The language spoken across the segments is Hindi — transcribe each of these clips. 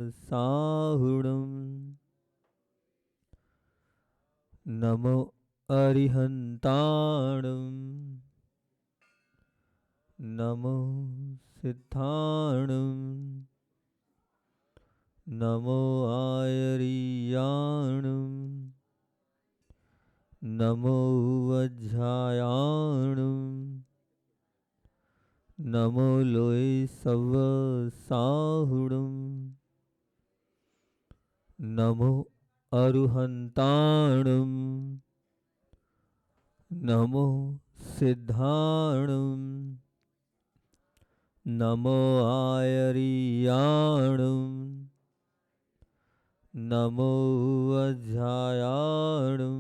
साहुणं नमो अरिहन्ताणं नमो सिद्धाणं नमो आयर्याणं नमो वज्रायाणं नमो लोय सव साहुणं नमो अरुहन्ताणं नमो सिद्धाणं नमो आयर्याणं नमो वज्रायाणं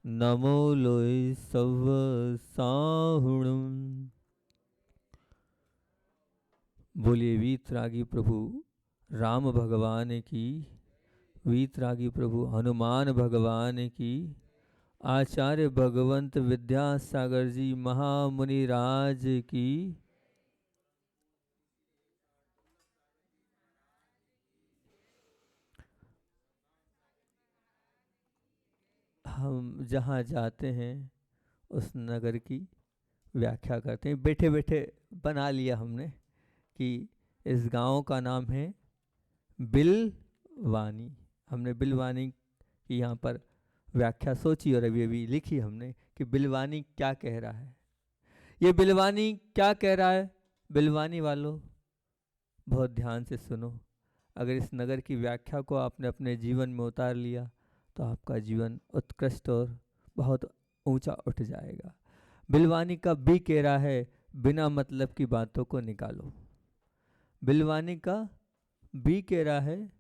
नमो लोय सव साहुणं। बोलिए वीतरागी प्रभु राम भगवान की, वीतरागी प्रभु हनुमान भगवान की, आचार्य भगवंत विद्यासागर जी महामुनि राज की। हम जहाँ जाते हैं उस नगर की व्याख्या करते हैं। बैठे बैठे बना लिया हमने कि इस गांव का नाम है बिलवानी। हमने बिलवानी की यहाँ पर व्याख्या सोची और अभी अभी लिखी हमने कि बिलवानी क्या कह रहा है। ये बिलवानी क्या कह रहा है, बिलवानी वालों बहुत ध्यान से सुनो। अगर इस नगर की व्याख्या को आपने अपने जीवन में उतार लिया तो आपका जीवन उत्कृष्ट और बहुत ऊंचा उठ जाएगा। बिलवानी का बी कह रहा है बिना मतलब की बातों को निकालो। बिलवानी का बी कह रहा है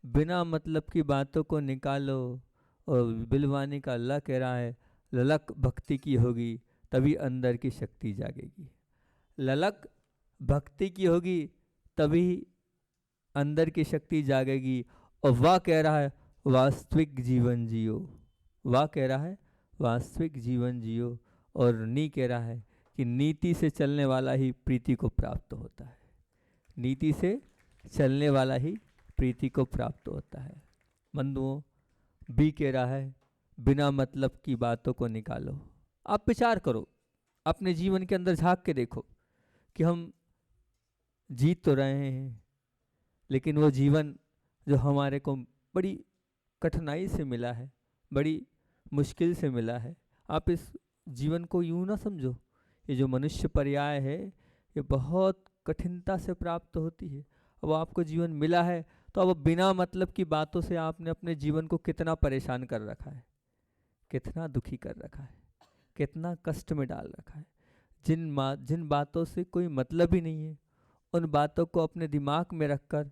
बिना मतलब की बातों को निकालो। और बिलवानी का ल कह रहा है ललक भक्ति की होगी तभी अंदर की शक्ति जागेगी। ललक भक्ति की होगी तभी अंदर की शक्ति जागेगी। और वाह कह रहा है वास्तविक जीवन जियो। वाह कह रहा है वास्तविक जीवन जियो। और नी कह रहा है कि नीति से चलने वाला ही प्रीति को प्राप्त होता है। नीति से चलने वाला ही प्रीति को प्राप्त होता है। बंधुओं, बी कह रहा है बिना मतलब की बातों को निकालो। आप विचार करो, अपने जीवन के अंदर झांक के देखो कि हम जीत तो रहे हैं, लेकिन वो जीवन जो हमारे को बड़ी कठिनाई से मिला है, बड़ी मुश्किल से मिला है, आप इस जीवन को यूं ना समझो। ये जो मनुष्य पर्याय है ये बहुत कठिनता से प्राप्त होती है। अब आपको जीवन मिला है तो अब बिना मतलब की बातों से आपने अपने जीवन को कितना परेशान कर रखा है, कितना दुखी कर रखा है, कितना कष्ट में डाल रखा है। जिन बातों से कोई मतलब ही नहीं है, उन बातों को अपने दिमाग में रखकर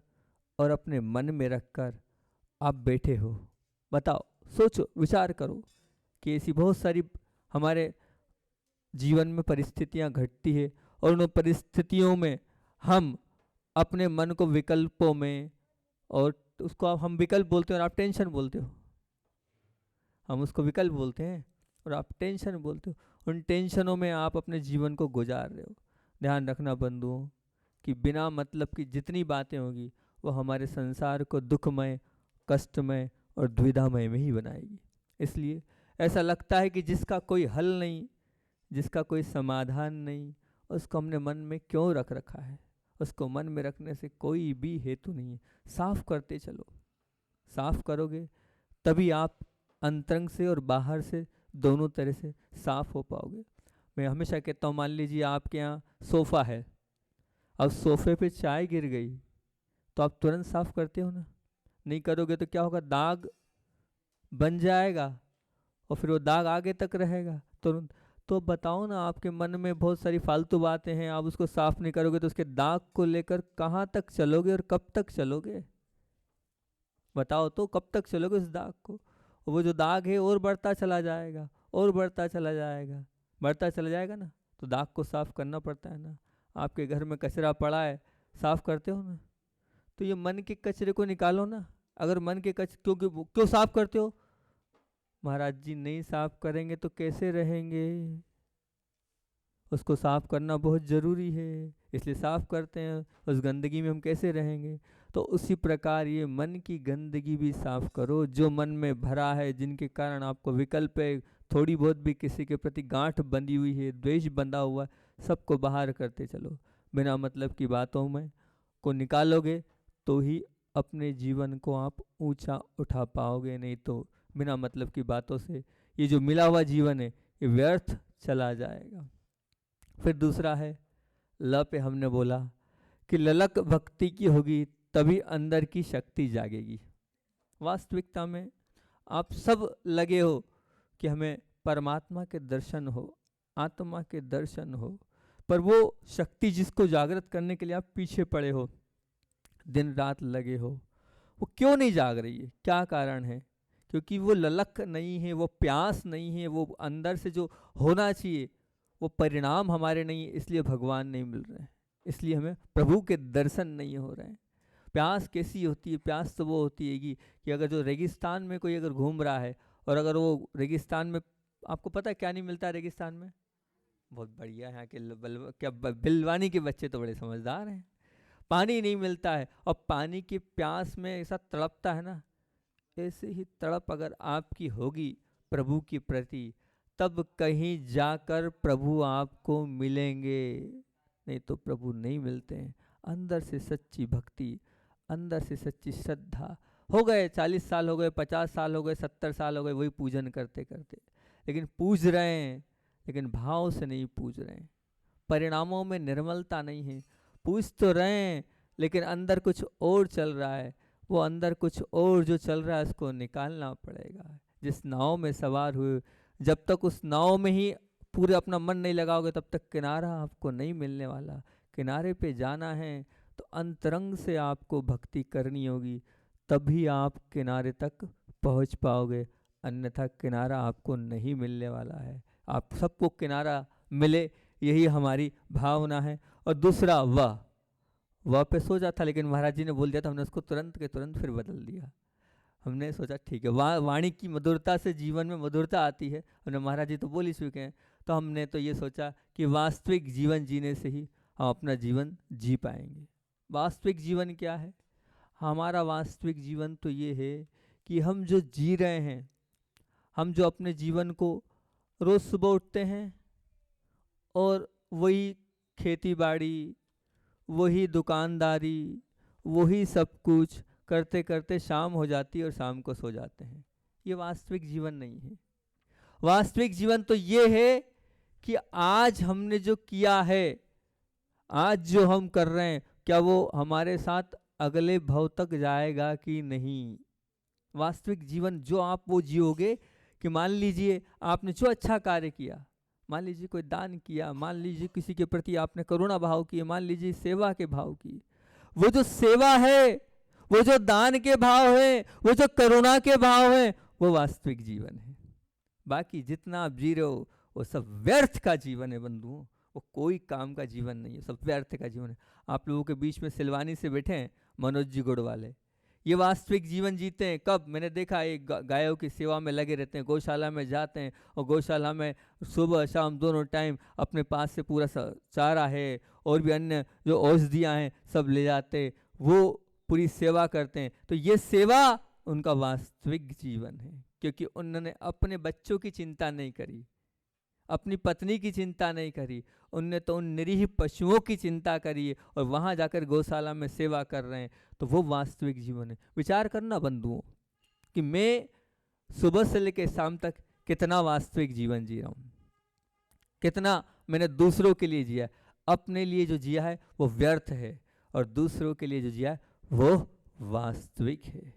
और अपने मन में रखकर आप बैठे हो। बताओ, सोचो, विचार करो कि ऐसी बहुत सारी हमारे जीवन में परिस्थितियां घटती है और उन परिस्थितियों में हम अपने मन को विकल्पों में, और उसको हम विकल्प बोलते हो और आप टेंशन बोलते हो। हम उसको विकल्प बोलते हैं और आप टेंशन बोलते हो। उन टेंशनों में आप अपने जीवन को गुजार रहे हो। ध्यान रखना बंधुओं कि बिना मतलब की जितनी बातें होगी वो हमारे संसार को दुखमय, कष्टमय और द्विधामय में ही बनाएगी। इसलिए ऐसा लगता है कि जिसका कोई हल नहीं, जिसका कोई समाधान नहीं, उसको हमने मन में क्यों रख रखा है। उसको मन में रखने से कोई भी हेतु नहीं है। साफ करते चलो। साफ करोगे तभी आप अंतरंग से और बाहर से दोनों तरह से साफ हो पाओगे। मैं हमेशा कहता हूँ, मान लीजिए आपके यहाँ सोफ़ा है, अब सोफ़े पे चाय गिर गई तो आप तुरंत साफ करते हो ना? नहीं करोगे तो क्या होगा, दाग बन जाएगा और फिर वो दाग आगे तक रहेगा तुरंत। तो बताओ ना, आपके मन में बहुत सारी फालतू बातें हैं, आप उसको साफ नहीं करोगे तो उसके दाग को लेकर कहाँ तक चलोगे और कब तक चलोगे? बताओ तो, कब तक चलोगे उस दाग को? वो जो दाग है और बढ़ता चला जाएगा और बढ़ता चला जाएगा, बढ़ता चला जाएगा ना। तो दाग को साफ करना पड़ता है ना। आपके घर में कचरा पड़ा है, साफ करते हो ना? तो ये मन के कचरे को निकालो ना। अगर मन के क्यों साफ करते हो? महाराज जी, नहीं साफ करेंगे तो कैसे रहेंगे? उसको साफ करना बहुत जरूरी है। इसलिए साफ करते हैं। उस गंदगी में हम कैसे रहेंगे? तो उसी प्रकार ये मन की गंदगी भी साफ करो जो मन में भरा है, जिनके कारण आपको विकल्प है, थोड़ी बहुत भी किसी के प्रति गांठ बंधी हुई है, द्वेष बंधा हुआ है, सबको बाहर करते चलो। बिना मतलब की बातों में को निकालोगे तो ही अपने जीवन को आप ऊंचा उठा पाओगे, नहीं तो बिना मतलब की बातों से ये जो मिला हुआ जीवन है ये व्यर्थ चला जाएगा। फिर दूसरा है ल पे हमने बोला कि ललक भक्ति की होगी तभी अंदर की शक्ति जागेगी। वास्तविकता में आप सब लगे हो कि हमें परमात्मा के दर्शन हो, आत्मा के दर्शन हो, पर वो शक्ति जिसको जागृत करने के लिए आप पीछे पड़े हो, दिन रात लगे हो, वो क्यों नहीं जाग रही है? क्या कारण है? क्योंकि वो ललक नहीं है, वो प्यास नहीं है, वो अंदर से जो होना चाहिए वो परिणाम हमारे नहीं है, इसलिए भगवान नहीं मिल रहे हैं, इसलिए हमें प्रभु के दर्शन नहीं हो रहे हैं। प्यास कैसी होती है? प्यास तो वो होती है कि अगर जो रेगिस्तान में कोई अगर घूम रहा है और अगर वो रेगिस्तान में, आपको पता है क्या नहीं मिलता रेगिस्तान में? बहुत बढ़िया, यहाँ के बिलवानी के बच्चे तो बड़े समझदार हैं। पानी नहीं मिलता है और पानी की प्यास में ऐसा तड़पता है ना, ऐसे ही तड़प अगर आपकी होगी प्रभु की प्रति, तब कहीं जाकर प्रभु आपको मिलेंगे, नहीं तो प्रभु नहीं मिलते हैं। अंदर से सच्ची भक्ति, अंदर से सच्ची श्रद्धा। हो गए 40 साल हो गए, 50 साल हो गए, 70 साल हो गए वही पूजन करते करते, लेकिन पूज रहे हैं, लेकिन भाव से नहीं पूज रहे हैं। परिणामों में निर्मलता नहीं है। पूछ तो रहे हैं लेकिन अंदर कुछ और चल रहा है, वो अंदर कुछ और जो चल रहा है उसको निकालना पड़ेगा। जिस नाव में सवार हुए, जब तक उस नाव में ही पूरे अपना मन नहीं लगाओगे तब तक किनारा आपको नहीं मिलने वाला। किनारे पे जाना है तो अंतरंग से आपको भक्ति करनी होगी, तभी आप किनारे तक पहुंच पाओगे, अन्यथा किनारा आपको नहीं मिलने वाला है। आप सबको किनारा मिले, यही हमारी भावना है। और दूसरा वह पे सोचा था, लेकिन महाराज जी ने बोल दिया था, हमने उसको तुरंत के तुरंत फिर बदल दिया। हमने सोचा ठीक है, वाणी की मधुरता से जीवन में मधुरता आती है, हमने महाराज जी तो बोल ही चुके हैं, तो हमने तो ये सोचा कि वास्तविक जीवन जीने से ही हम अपना जीवन जी पाएंगे। वास्तविक जीवन क्या है? हमारा वास्तविक जीवन तो ये है कि हम जो जी रहे हैं, हम जो अपने जीवन को रोज सुबह उठते हैं और वही खेती बाड़ी, वही दुकानदारी, वही सब कुछ करते करते शाम हो जाती है और शाम को सो जाते हैं। ये वास्तविक जीवन नहीं है। वास्तविक जीवन तो ये है कि आज हमने जो किया है, आज जो हम कर रहे हैं, क्या वो हमारे साथ अगले भव तक जाएगा कि नहीं। वास्तविक जीवन जो आप वो जियोगे कि मान लीजिए आपने जो अच्छा कार्य किया, मान लीजिए कोई दान किया, मान लीजिए किसी के प्रति आपने करुणा भाव किए, मान लीजिए सेवा के भाव की, वो जो सेवा है, वो जो दान के भाव है, वो जो करुणा के भाव है, वो वास्तविक जीवन है। बाकी जितना आप जी रहे हो वो सब व्यर्थ का जीवन है बंधुओं, वो कोई काम का जीवन नहीं है, सब व्यर्थ का जीवन है। आप लोगों के बीच में सिलवानी से बैठे हैं मनोज जी गुड़ वाले, ये वास्तविक जीवन जीते हैं। कब? मैंने देखा एक गायों की सेवा में लगे रहते हैं, गौशाला में जाते हैं और गौशाला में सुबह शाम दोनों टाइम अपने पास से पूरा चारा है और भी अन्य जो औषधियाँ हैं सब ले जाते, वो पूरी सेवा करते हैं। तो ये सेवा उनका वास्तविक जीवन है, क्योंकि उन्होंने अपने बच्चों की चिंता नहीं करी, अपनी पत्नी की चिंता नहीं करी, उनने तो उन निरीह पशुओं की चिंता करी है और वहाँ जाकर गौशाला में सेवा कर रहे हैं। तो वो वास्तविक जीवन है। विचार करना बंधुओं कि मैं सुबह से लेकर शाम तक कितना वास्तविक जीवन जी रहा हूँ, कितना मैंने दूसरों के लिए जिया। अपने लिए जो जिया है वो व्यर्थ है और दूसरों के लिए जो जिया है वो वास्तविक है।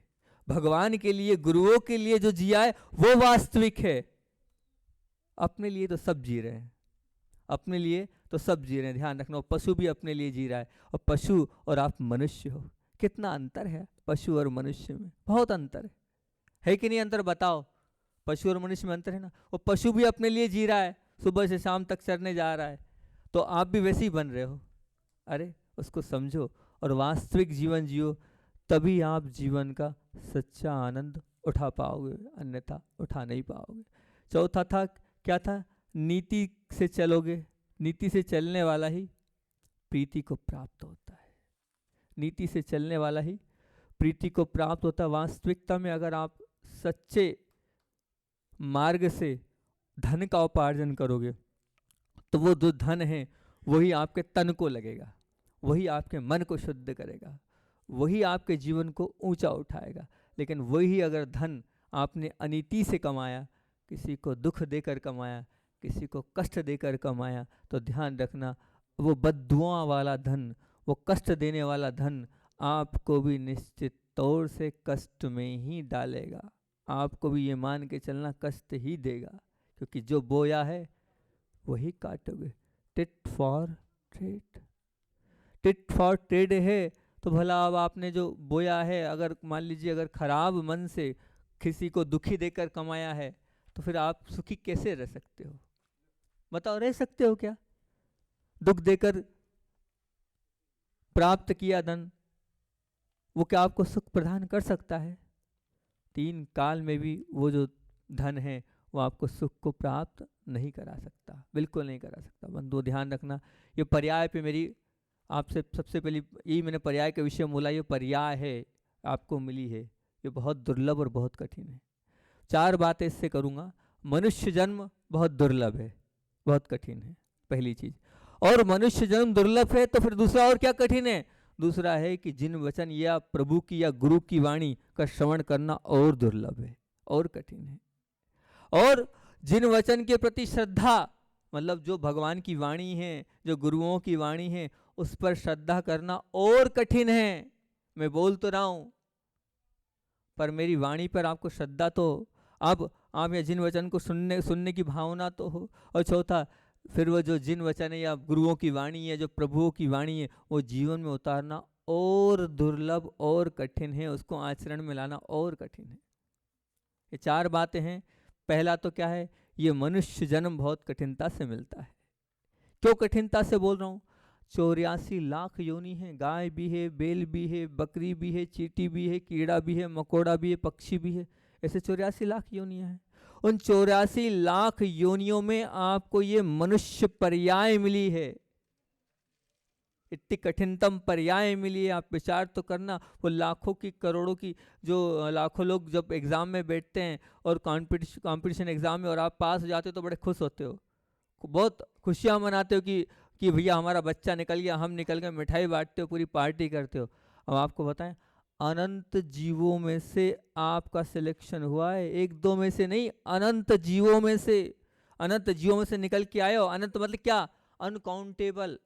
भगवान के लिए, गुरुओं के लिए जो जिया है वो वास्तविक है। अपने लिए तो सब जी रहे हैं, अपने लिए तो सब जी रहे हैं। ध्यान रखना, पशु भी अपने लिए जी रहा है और पशु और आप मनुष्य हो, कितना अंतर है पशु और मनुष्य में? बहुत अंतर है कि नहीं? अंतर बताओ। पशु और मनुष्य में अंतर है ना। वो पशु भी अपने लिए जी रहा है, सुबह से शाम तक चरने जा रहा है, तो आप भी वैसे ही बन रहे हो। अरे उसको समझो और वास्तविक जीवन जियो, तभी आप जीवन का सच्चा आनंद उठा पाओगे, अन्यथा उठा नहीं पाओगे। चौथा था क्या था? नीति से चलोगे, नीति से चलने वाला ही प्रीति को प्राप्त होता है। नीति से चलने वाला ही प्रीति को प्राप्त होता है। वास्तविकता में अगर आप सच्चे मार्ग से धन का उपार्जन करोगे तो वो जो धन है वही आपके तन को लगेगा, वही आपके मन को शुद्ध करेगा, वही आपके जीवन को ऊंचा उठाएगा। लेकिन वही अगर धन आपने अनीति से कमाया, किसी को दुख देकर कमाया, किसी को कष्ट देकर कमाया, तो ध्यान रखना वो बद्दुआ वाला धन, वो कष्ट देने वाला धन आपको भी निश्चित तौर से कष्ट में ही डालेगा। आपको भी ये मान के चलना कष्ट ही देगा, क्योंकि जो बोया है वही काटोगे। Tit for trade, tit for trade है। तो भला अब आपने जो बोया है, अगर मान लीजिए अगर खराब मन से किसी को दुखी देकर कमाया है, तो फिर आप सुखी कैसे रह सकते हो? बताओ, रह सकते हो क्या? दुख देकर प्राप्त किया धन, वो क्या आपको सुख प्रदान कर सकता है? 3 काल में भी वो जो धन है वो आपको सुख को प्राप्त नहीं करा सकता, बिल्कुल नहीं करा सकता। बंधु ध्यान रखना, ये पर्याय पे मेरी आपसे सबसे पहली यही मैंने पर्याय के विषय बोला, ये पर्याय है आपको मिली है, ये बहुत दुर्लभ और बहुत कठिन है। 4 बातें इससे करूँगा। मनुष्य जन्म बहुत दुर्लभ है, बहुत कठिन है, पहली चीज। और मनुष्य जन्म दुर्लभ है तो फिर दूसरा और क्या कठिन है? दूसरा है कि जिन वचन या प्रभु की या गुरु की वाणी का श्रवण करना और दुर्लभ है, और कठिन है। और जिन वचन के प्रति श्रद्धा, मतलब जो भगवान की वाणी है, जो गुरुओं की वाणी है, उस पर श्रद्धा करना और कठिन है। मैं बोल तो रहा हूं, पर मेरी वाणी पर आपको श्रद्धा तो, अब आप या जिन वचन को सुनने की भावना तो हो। और चौथा, फिर वो जो जिन वचन है या गुरुओं की वाणी है, जो प्रभुओं की वाणी है, वो जीवन में उतारना और दुर्लभ और कठिन है, उसको आचरण में लाना और कठिन है। ये 4 बातें हैं। पहला तो क्या है? ये मनुष्य जन्म बहुत कठिनता से मिलता है। क्यों कठिनता से बोल रहा हूँ? 84 लाख योनि है, गाय भी है, बैल भी है, बकरी भी है, चींटी भी है, कीड़ा भी है, मकोड़ा भी है, पक्षी भी है, ऐसे 84 लाख योनियां हैं। उन 84 लाख योनियों में आपको ये मनुष्य पर्याय मिली है, इतनी कठिनतम पर्याय मिली है। आप विचार तो करना, वो लाखों की करोड़ों की जो लाखों लोग जब एग्जाम में बैठते हैं और कंपटीशन एग्जाम में और आप पास हो जाते हो तो बड़े खुश होते हो, बहुत खुशियां मनाते हो कि भैया हमारा बच्चा निकल गया, हम निकल गए, मिठाई बांटते हो, पूरी पार्टी करते हो। अब आपको बताएं, अनंत जीवों में से आपका सिलेक्शन हुआ है, 1-2 में से नहीं, अनंत जीवों में से, अनंत जीवों में से निकल के आए हो। अनंत मतलब क्या? अनकाउंटेबल,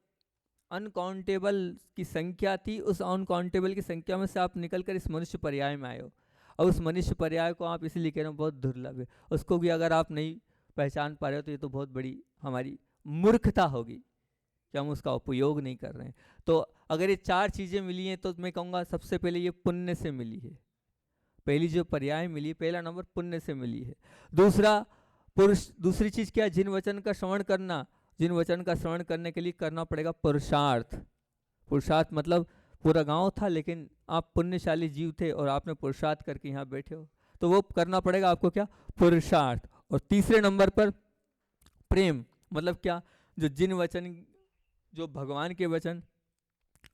अनकाउंटेबल की संख्या थी, उस अनकाउंटेबल की संख्या में से आप निकलकर इस मनुष्य पर्याय में आए हो। और उस मनुष्य पर्याय को आप इसलिए कह रहे हो बहुत दुर्लभ है, उसको भी अगर आप नहीं पहचान पा रहे हो तो ये तो बहुत बड़ी हमारी मूर्खता होगी कि हम उसका उपयोग नहीं कर रहे हैं। तो अगर ये 4 चीज़ें मिली हैं तो मैं कहूँगा सबसे पहले ये पुण्य से मिली है। पहली जो पर्याय मिली, पहला नंबर पुण्य से मिली है। दूसरी चीज़ क्या है? जिन वचन का श्रवण करना। जिन वचन का श्रवण करने के लिए करना पड़ेगा पुरुषार्थ। पुरुषार्थ मतलब पूरा गांव था लेकिन आप पुण्यशाली जीव थे और आपने पुरुषार्थ करके यहाँ बैठे हो, तो वो करना पड़ेगा आपको क्या? पुरुषार्थ। और तीसरे नंबर पर प्रेम, मतलब क्या? जो जिन वचन, जो भगवान के वचन,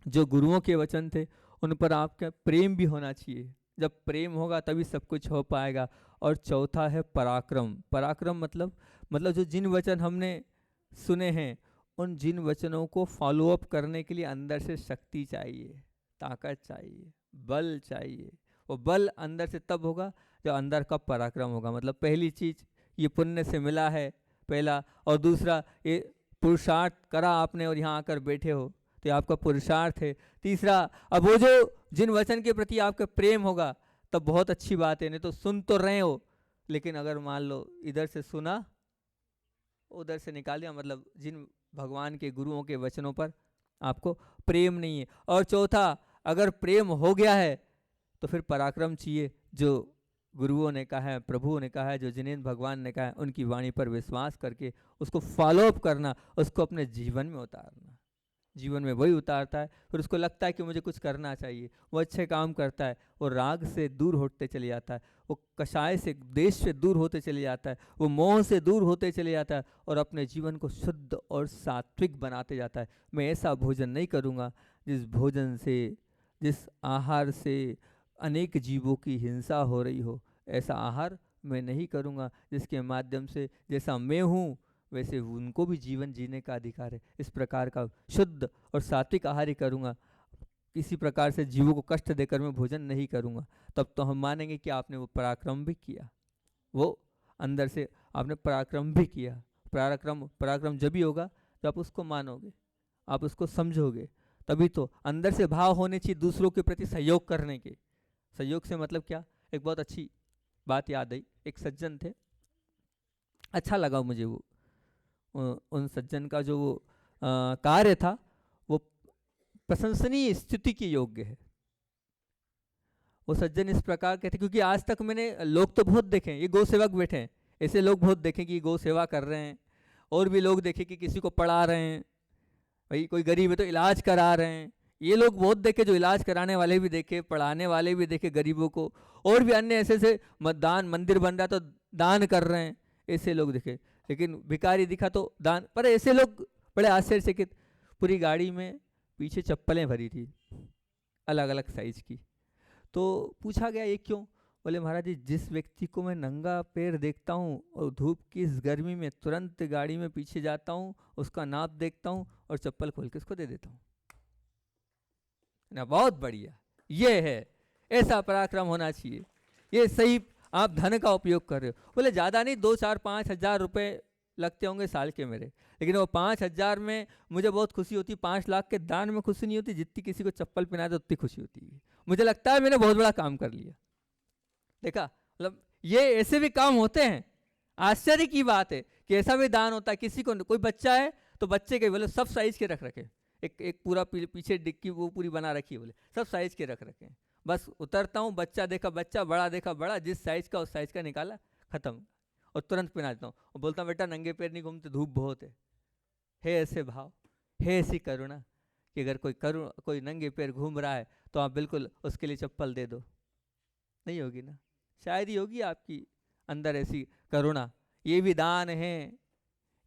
जो गुरुओं के वचन थे, उन पर आपका प्रेम भी होना चाहिए। जब प्रेम होगा तभी सब कुछ हो पाएगा। और चौथा है पराक्रम। पराक्रम मतलब जो जिन वचन हमने सुने हैं, उन जिन वचनों को फॉलोअप करने के लिए अंदर से शक्ति चाहिए, ताकत चाहिए, बल चाहिए। वो बल अंदर से तब होगा जब अंदर का पराक्रम होगा। मतलब पहली चीज ये पुण्य से मिला है, पहला। और दूसरा ये पुरुषार्थ करा आपने और यहाँ आकर बैठे हो तो ये आपका पुरुषार्थ है। तीसरा, अब वो जो जिन वचन के प्रति आपका प्रेम होगा तब बहुत अच्छी बात है। नहीं तो सुन तो रहे हो, लेकिन अगर मान लो इधर से सुना उधर से निकाल दिया, मतलब जिन भगवान के गुरुओं के वचनों पर आपको प्रेम नहीं है। और चौथा, अगर प्रेम हो गया है तो फिर पराक्रम चाहिए। जो गुरुओं ने कहा है, प्रभुओं ने कहा है, जो जिनेंद्र भगवान ने कहा है, उनकी वाणी पर विश्वास करके उसको फॉलोअप करना, उसको अपने जीवन में उतारना। जीवन में वही उतारता है। फिर उसको लगता है कि मुझे कुछ करना चाहिए, वो अच्छे काम करता है, वो राग से दूर होते चले जाता है, वो कषाय से, देश से दूर होते चले जाता है, वो मोह से दूर होते चले जाता है और अपने जीवन को शुद्ध और सात्विक बनाते जाता है। मैं ऐसा भोजन नहीं करूँगा जिस भोजन से, जिस आहार से अनेक जीवों की हिंसा हो रही हो। ऐसा आहार मैं नहीं करूँगा जिसके माध्यम से जैसा मैं हूँ वैसे उनको भी जीवन जीने का अधिकार है। इस प्रकार का शुद्ध और सात्विक आहार ही करूँगा, किसी प्रकार से जीवों को कष्ट देकर मैं भोजन नहीं करूँगा। तब तो हम मानेंगे कि आपने वो पराक्रम भी किया, वो अंदर से आपने पराक्रम भी किया। पराक्रम जब भी होगा जब आप उसको मानोगे, आप उसको समझोगे, तभी तो अंदर से भाव होने चाहिए दूसरों के प्रति सहयोग करने के। सहयोग से मतलब क्या, एक बहुत अच्छी बात याद आई। एक सज्जन थे, अच्छा लगा मुझे वो उन सज्जन का जो वो कार्य था वो प्रशंसनीय, स्थिति के योग्य है। वो सज्जन इस प्रकार के थे, क्योंकि आज तक मैंने लोग तो बहुत देखे, ये गौ सेवक बैठे हैं, ऐसे लोग बहुत देखे कि गौ सेवा कर रहे हैं, और भी लोग देखे कि किसी को पढ़ा रहे हैं, भाई कोई गरीब है तो इलाज करा रहे हैं, ये लोग बहुत देखे, जो इलाज कराने वाले भी देखे, पढ़ाने वाले भी देखे गरीबों को, और भी अन्य ऐसे ऐसे दान, मंदिर बन रहा तो दान कर रहे हैं, ऐसे लोग देखे। लेकिन भिखारी दिखा तो दान, पर ऐसे लोग बड़े आश्चर्यचकित। पूरी गाड़ी में पीछे चप्पलें भरी थी अलग अलग साइज की। तो पूछा गया ये क्यों? बोले महाराज जी, जिस व्यक्ति को मैं नंगा पैर देखता हूँ और धूप की इस गर्मी में तुरंत गाड़ी में पीछे जाता हूँ, उसका नाप देखता हूँ और चप्पल खोल के उसको दे देता हूँ ना। बहुत बढ़िया, ये है, ऐसा पराक्रम होना चाहिए। ये सही आप धन का उपयोग कर रहे हो। बोले ज़्यादा नहीं, 2-4-5 हज़ार रुपये लगते होंगे साल के मेरे, लेकिन वो 5,000 में मुझे बहुत खुशी होती। 5 लाख के दान में खुशी नहीं होती जितनी किसी को चप्पल पहना दे उतनी खुशी होती है। मुझे लगता है मैंने बहुत बड़ा काम कर लिया। देखा, मतलब ये ऐसे भी काम होते हैं। आश्चर्य की बात है कि ऐसा भी दान होता है। किसी को, कोई बच्चा है तो बच्चे के बोले सब साइज के रख रखे, एक पूरा पीछे डिक्की वो पूरी बना रखी है, बोले सब साइज के रख रखे हैं। बस उतरता हूँ, बच्चा देखा बच्चा, बड़ा देखा बड़ा, जिस साइज का उस साइज का निकाला, खत्म, और तुरंत पहना देता हूँ और बोलता हूँ बेटा नंगे पैर नहीं घूमते, धूप बहुत है ऐसे भाव, है ऐसी करुणा कि अगर कोई नंगे पैर घूम रहा है तो आप बिल्कुल उसके लिए चप्पल दे दो। नहीं होगी ना, शायद ही होगी आपकी अंदर ऐसी करुणा। ये भी दान है,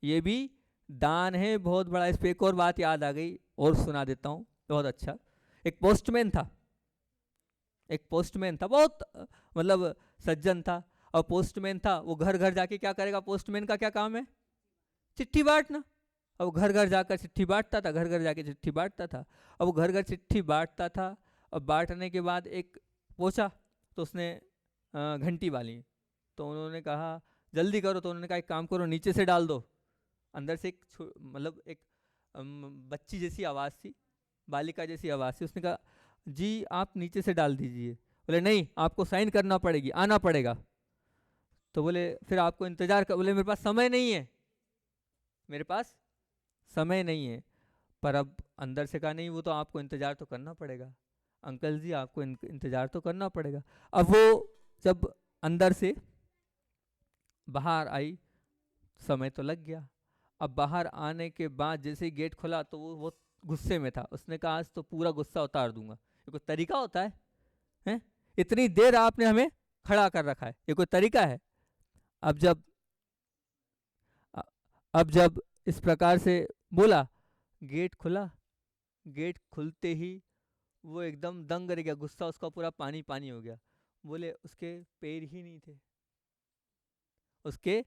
ये भी दान है बहुत बड़ा। इस पर एक और बात याद आ गई और सुना देता हूँ, बहुत अच्छा। एक पोस्टमैन था, बहुत मतलब सज्जन था, और पोस्टमैन था। वो घर घर जाके क्या करेगा, पोस्टमैन का क्या काम है, चिट्ठी बांटना। अब घर घर जाकर चिट्ठी बांटता था, घर घर जाके चिट्ठी बांटता था। अब वो घर घर चिट्ठी बांटता था, और बांटने के बाद एक पहुंचा तो उसने घंटी वाली, तो उन्होंने कहा जल्दी करो, तो उन्होंने कहा एक काम करो, नीचे से डाल दो। अंदर से एक मतलब एक बच्ची जैसी आवाज़ थी, बालिका जैसी आवाज़ थी। उसने कहा जी आप नीचे से डाल दीजिए। बोले नहीं, आपको साइन करना पड़ेगी, आना पड़ेगा। तो बोले फिर आपको इंतज़ार कर, बोले मेरे पास समय नहीं है, मेरे पास समय नहीं है। पर अब अंदर से कहा नहीं, वो तो आपको इंतज़ार तो करना पड़ेगा, अंकल जी आपको इंतज़ार तो करना पड़ेगा। अब वो जब अंदर से बाहर आई, समय तो लग गया। अब बाहर आने के बाद जैसे ही गेट खुला तो वो गुस्से में था। उसने कहा आज तो पूरा गुस्सा उतार दूंगा। ये कोई तरीका होता है, हैं? इतनी देर आपने हमें खड़ा कर रखा है, ये कोई तरीका है? अब जब इस प्रकार से बोला, गेट खुला, गेट खुलते ही वो एकदम दंग रह गया, गुस्सा उसका पूरा पानी पानी हो गया। बोले उसके पैर ही नहीं थे, उसके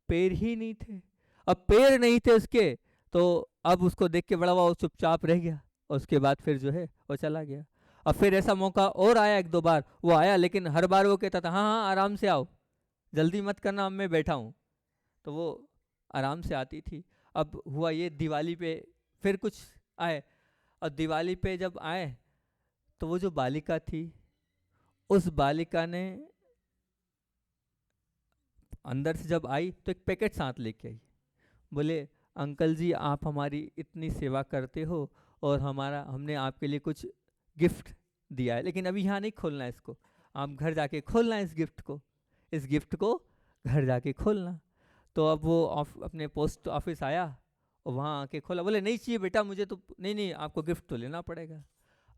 पैर ही नहीं थे। अब पैर नहीं थे उसके, तो अब उसको देख के बड़ा वो चुपचाप रह गया, और उसके बाद फिर जो है वो चला गया। अब फिर ऐसा मौका और आया, 1-2 बार वो आया, लेकिन हर बार वो कहता था हाँ हाँ आराम से आओ, जल्दी मत करना, अब मैं बैठा हूँ। तो वो आराम से आती थी। अब हुआ ये, दिवाली पे फिर कुछ आए, और दिवाली पे जब आए तो वो जो बालिका थी, उस बालिका ने अंदर से जब आई तो एक पैकेट साथ लेके आई। बोले अंकल जी आप हमारी इतनी सेवा करते हो और हमने आपके लिए कुछ गिफ्ट दिया है, लेकिन अभी यहाँ नहीं खोलना है इसको, आप घर जाके खोलना है इस गिफ्ट को घर जाके खोलना। तो अब वो अपने पोस्ट ऑफिस आया और वहाँ आके खोला, बोले नहीं चाहिए बेटा मुझे तो, नहीं नहीं आपको गिफ्ट तो लेना पड़ेगा।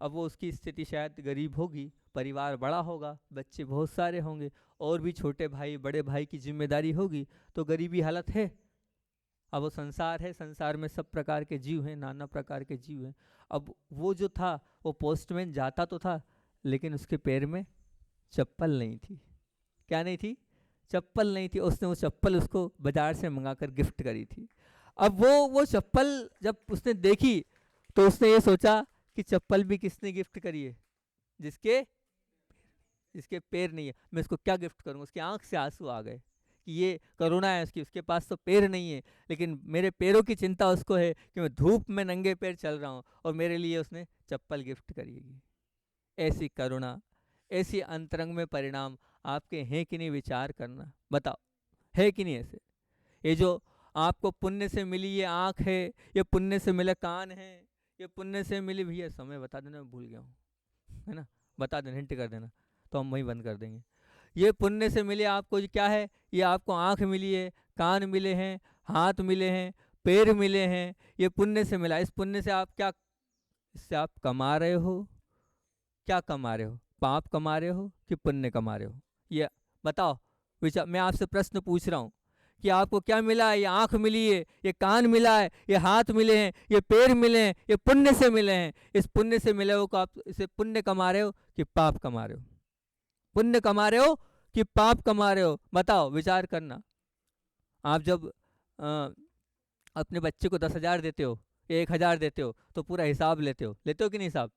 अब वो उसकी स्थिति शायद गरीब होगी, परिवार बड़ा होगा, बच्चे बहुत सारे होंगे, और भी छोटे भाई बड़े भाई की जिम्मेदारी होगी, तो गरीबी हालत है। अब वो संसार है, संसार में सब प्रकार के जीव हैं, नाना प्रकार के जीव हैं। अब वो जो था वो पोस्टमैन जाता तो था, लेकिन उसके पैर में चप्पल नहीं थी। क्या नहीं थी? चप्पल नहीं थी। उसने वो चप्पल उसको बाजार से मंगाकर गिफ्ट करी थी। अब वो चप्पल जब उसने देखी तो उसने ये सोचा कि चप्पल भी किसने गिफ्ट करी है? जिसके जिसके पैर नहीं है, मैं इसको क्या गिफ्ट करूँगा। उसकी आंख से आंसू आ गए कि ये करुणा है उसकी, उसके पास तो पैर नहीं है, लेकिन मेरे पैरों की चिंता उसको है कि मैं धूप में नंगे पैर चल रहा हूँ, और मेरे लिए उसने चप्पल गिफ्ट करी है। ऐसी करुणा, ऐसी अंतरंग में परिणाम आपके हैं कि नहीं? विचार करना, बताओ है कि नहीं ऐसे? ये जो आपको पुण्य से मिली ये आँख है, ये पुण्य से मिले कान है, ये पुण्य से मिली, भैया समय बता देना, मैं भूल गया हूँ, है ना, बता देना, हिंट कर देना, तो हम वहीं बंद कर देंगे। ये पुण्य से मिले आपको क्या है? ये आपको आँख मिली है, कान मिले हैं, हाथ मिले हैं, पैर मिले हैं, ये पुण्य से मिला। इस पुण्य से आप क्या, इससे आप कमा रहे हो? क्या कमा रहे हो? पाप कमा रहे हो कि पुण्य कमा रहे हो? ये बताओ। विचार, मैं आपसे प्रश्न पूछ रहा हूँ कि आपको क्या मिला है? ये आँख मिली है, ये कान मिला है, ये हाथ मिले हैं, ये पैर मिले हैं, ये पुण्य से मिले हैं। इस पुण्य से मिले हो को आप इसे पुण्य कमा रहे हो कि पाप कमा रहे हो? पुण्य कमा रहे हो कि पाप कमा रहे हो? बताओ, विचार करना। आप जब अपने बच्चे को 10,000 देते हो, 1,000 देते हो, तो पूरा हिसाब लेते हो कि नहीं? हिसाब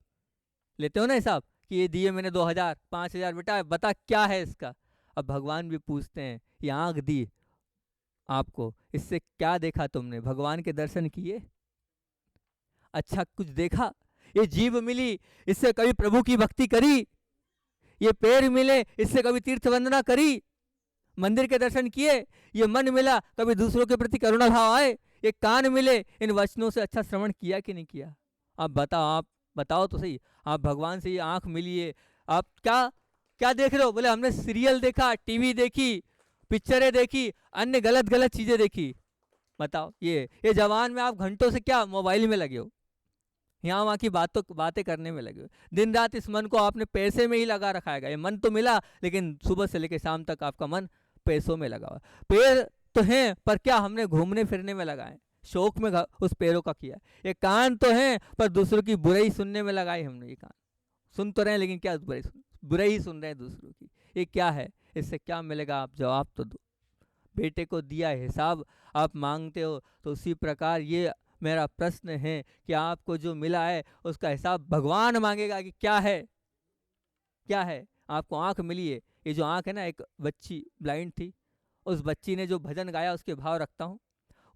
लेते हो ना, हिसाब कि ये दिए मैंने 2,000, 5,000, बेटा बता क्या है इसका। अब भगवान भी पूछते हैं, ये आँख दी आपको, इससे क्या देखा तुमने? भगवान के दर्शन किए? अच्छा कुछ देखा? ये जीभ मिली, इससे कभी प्रभु की भक्ति करी? ये पैर मिले, इससे कभी तीर्थ वंदना करी? मंदिर के दर्शन किए? ये मन मिला, कभी दूसरों के प्रति करुणा भाव आए? ये कान मिले, इन वचनों से अच्छा श्रवण किया कि नहीं किया? आप बताओ तो सही। आप भगवान से ये आँख मिली है, आप क्या क्या देख रहे हो? बोले हमने सीरियल देखा, टीवी देखी, पिक्चरें देखी, अन्य गलत गलत चीजें देखी। बताओ, ये जवान में आप घंटों से क्या मोबाइल में लगे हो, यहाँ वहाँ की बातें करने में लगे हो। दिन रात इस मन को आपने पैसे में ही लगा रखा है। ये मन तो मिला, लेकिन सुबह से लेकर शाम तक आपका मन पैसों में लगा हुआ। पैर तो हैं, पर क्या हमने घूमने फिरने में लगाए, शौक में उस पैरों का किया। ये कान तो हैं, पर दूसरों की बुराई सुनने में लगाई हमने। ये कान सुन तो रहे हैं, लेकिन क्या बुराई सुन रहे हैं दूसरों की। ये क्या है? इससे क्या मिलेगा? आप जवाब तो दो। बेटे को दिया हिसाब आप मांगते हो, तो उसी प्रकार ये मेरा प्रश्न है कि आपको जो मिला है उसका हिसाब भगवान मांगेगा कि क्या है, क्या है। आपको आंख मिली है, ये जो आंख है ना, एक बच्ची ब्लाइंड थी, उस बच्ची ने जो भजन गाया उसके भाव रखता हूँ।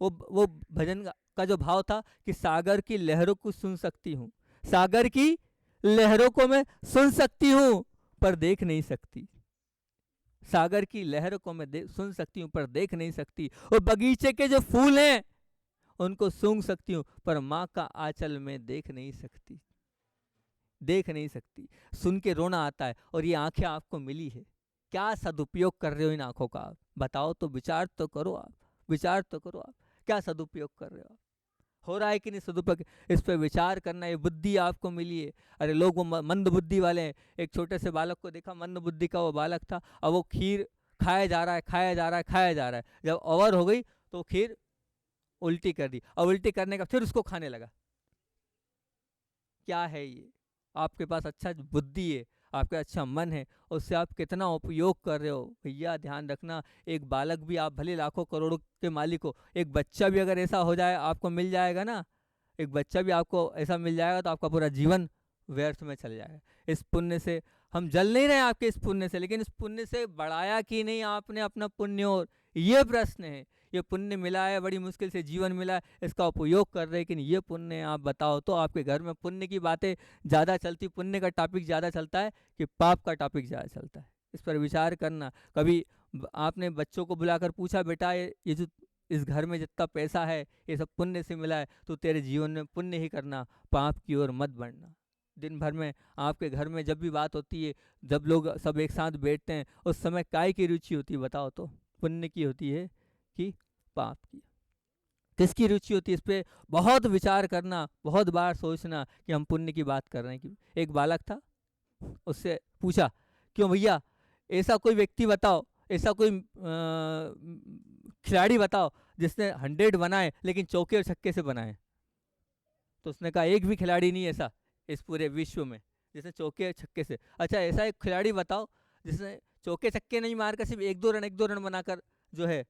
वो भजन का जो भाव था कि सागर की लहरों को सुन सकती हूँ, सागर की लहरों को मैं सुन सकती हूँ पर देख नहीं सकती। सागर की लहरों को मैं सुन सकती हूँ पर देख नहीं सकती। और बगीचे के जो फूल हैं उनको सूंघ सकती हूँ, पर माँ का आंचल में देख नहीं सकती, देख नहीं सकती। सुन के रोना आता है। और ये आंखें आपको मिली है, क्या सदुपयोग कर रहे हो इन आंखों का? आप बताओ तो, विचार तो करो आप, विचार तो करो आप, क्या सदुपयोग कर रहे हो आप? हो रहा है कि नहीं सदुपयोग? इस पर विचार करना। ये बुद्धि आपको मिली है। अरे लोग वो मंद बुद्धि वाले हैं। एक छोटे से बालक को देखा, मंद बुद्धि का वो बालक था, अब वो खीर खाया जा रहा है, खाया जा रहा है, खाया जा रहा है। जब ओवर हो गई तो खीर उल्टी कर दी, और उल्टी करने का फिर उसको खाने लगा। क्या है ये? आपके पास अच्छा बुद्धि है, आपका अच्छा मन है, उससे आप कितना उपयोग कर रहे हो? भैया ध्यान रखना। एक बालक भी, आप भले लाखों करोड़ों के मालिक हो, एक बच्चा भी अगर ऐसा हो जाए, आपको मिल जाएगा ना, एक बच्चा भी आपको ऐसा मिल जाएगा तो आपका पूरा जीवन व्यर्थ में चल जाएगा। इस पुण्य से हम जल नहीं रहे आपके इस पुण्य से, लेकिन इस पुण्य से बढ़ाया कि नहीं आपने अपना पुण्य? और ये प्रश्न है। ये पुण्य मिला है, बड़ी मुश्किल से जीवन मिला है, इसका उपयोग कर रहे हैं कि नहीं? ये पुण्य आप बताओ तो। आपके घर में पुण्य की बातें ज़्यादा चलती, पुण्य का टॉपिक ज़्यादा चलता है कि पाप का टॉपिक ज़्यादा चलता है? इस पर विचार करना। कभी आपने बच्चों को बुलाकर पूछा, बेटा ये जो इस घर में जितना पैसा है ये सब पुण्य से मिला है, तो तेरे जीवन में पुण्य ही करना, पाप की ओर मत बढ़ना। दिन भर में आपके घर में जब भी बात होती है, जब लोग सब एक साथ बैठते हैं, उस समय काय की रुचि होती है? बताओ तो। पुण्य की होती है कि पाप की? किसकी रुचि होती है इस पे बहुत विचार करना, बहुत बार सोचना कि हम पुण्य की बात कर रहे हैं। कि एक बालक था, उससे पूछा क्यों भैया, ऐसा कोई व्यक्ति बताओ, ऐसा कोई खिलाड़ी बताओ जिसने 100 बनाए लेकिन चौके और छक्के से बनाए। तो उसने कहा एक भी खिलाड़ी नहीं ऐसा इस पूरे विश्व में जिसने चौके छक्के से। अच्छा ऐसा एक खिलाड़ी बताओ जिसने चौके छक्के नहीं मारकर सिर्फ एक दो रन बनाकर जो है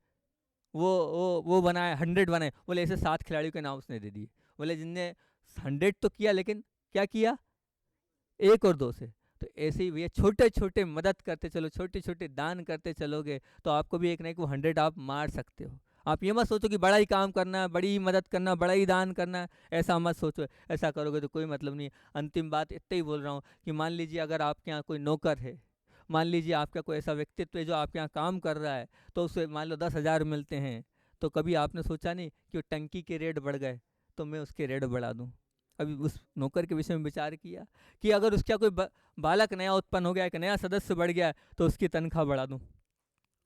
वो बनाए 100 बनाए। बोले ऐसे 7 खिलाड़ियों के नाम उसने दे दिए। बोले जिनने 100 तो किया लेकिन क्या किया, 1 और 2 से। तो ऐसे ही भैया छोटे छोटे मदद करते चलो, छोटे छोटे दान करते चलोगे तो आपको भी एक ना एक वो 100 आप मार सकते हो। आप ये मत सोचो कि बड़ा ही काम करना है, बड़ी ही मदद करना, बड़ा ही दान करना है, ऐसा मत सोचो। ऐसा करोगे तो कोई मतलब नहीं। अंतिम बात इतना ही बोल रहा हूँ कि मान लीजिए अगर आपके यहाँ कोई नौकर है, मान लीजिए आपका कोई ऐसा व्यक्तित्व है जो आपके यहाँ काम कर रहा है, तो उसे मान लो 10,000 मिलते हैं, तो कभी आपने सोचा नहीं कि वो टंकी के रेट बढ़ गए तो मैं उसके रेट बढ़ा दूँ। अभी उस नौकर के विषय में विचार किया कि अगर उसका कोई बालक नया उत्पन्न हो गया, एक नया सदस्य बढ़ गया, तो उसकी तनख्वाह बढ़ा दूँ,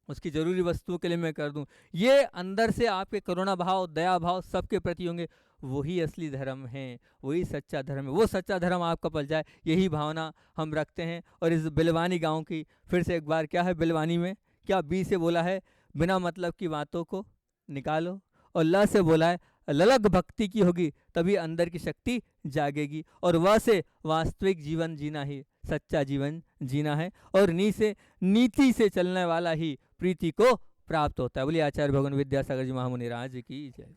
उसकी ज़रूरी वस्तुओं के लिए मैं कर दूं। ये अंदर से आपके करुणा भाव, दया भाव सबके प्रति होंगे, वही असली धर्म है, वही सच्चा धर्म है। वो सच्चा धर्म आपका पल जाए, यही भावना हम रखते हैं। और इस बिलवानी गांव की फिर से एक बार, क्या है बिलवानी में, क्या बी से बोला है बिना मतलब की बातों को निकालो, और ल से बोला है ललक भक्ति की होगी तभी अंदर की शक्ति जागेगी, और वह से वास्तविक जीवन जीना ही सच्चा जीवन जीना है, और नी से नीति से चलने वाला ही प्रीति को प्राप्त होता है। बोलिए आचार्य भगवान विद्यासागर जी महामुनि राज की जय।